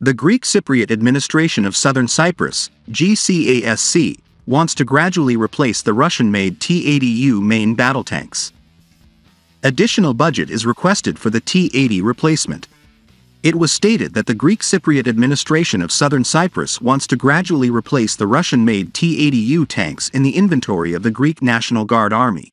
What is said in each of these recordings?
The Greek Cypriot administration of Southern Cyprus, GCASC, wants to gradually replace the Russian-made T-80U main battle tanks. Additional budget is requested for the T-80 replacement. It was stated that the Greek Cypriot administration of Southern Cyprus wants to gradually replace the Russian-made T-80U tanks in the inventory of the Greek National Guard Army.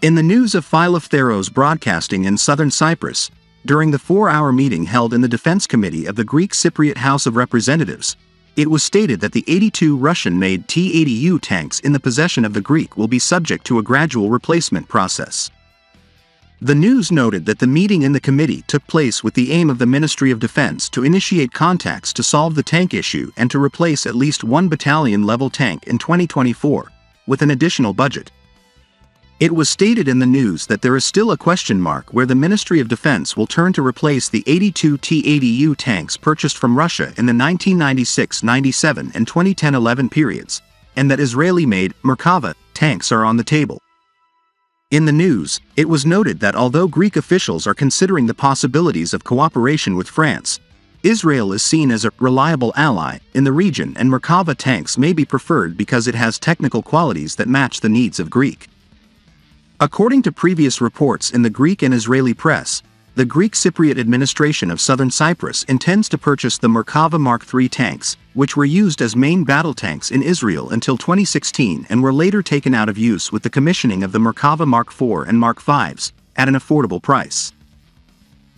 In the news of Fileleftheros broadcasting in Southern Cyprus, during the 4-hour meeting held in the Defense Committee of the Greek Cypriot House of Representatives, it was stated that the 82 Russian-made T-80U tanks in the possession of the Greek will be subject to a gradual replacement process. The news noted that the meeting in the committee took place with the aim of the Ministry of Defense to initiate contacts to solve the tank issue and to replace at least one battalion-level tank in 2024, with an additional budget. It was stated in the news that there is still a question mark where the Ministry of Defense will turn to replace the 82 T-80U tanks purchased from Russia in the 1996-97 and 2010-11 periods, and that Israeli-made Merkava tanks are on the table. In the news, it was noted that although Greek officials are considering the possibilities of cooperation with France, Israel is seen as a reliable ally in the region, and Merkava tanks may be preferred because it has technical qualities that match the needs of Greek. According to previous reports in the Greek and Israeli press, the Greek Cypriot administration of Southern Cyprus intends to purchase the Merkava Mark III tanks, which were used as main battle tanks in Israel until 2016 and were later taken out of use with the commissioning of the Merkava Mark IV and Mark Vs, at an affordable price.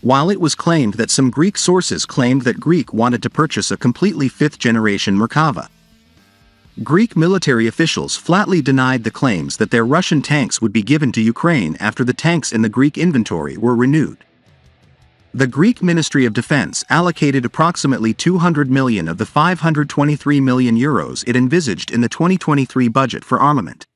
While it was claimed that some Greek sources claimed that Greek wanted to purchase a completely fifth-generation Merkava, Greek military officials flatly denied the claims that their Russian tanks would be given to Ukraine after the tanks in the Greek inventory were renewed. The Greek Ministry of Defense allocated approximately 200 million of the 523 million euros it envisaged in the 2023 budget for armament.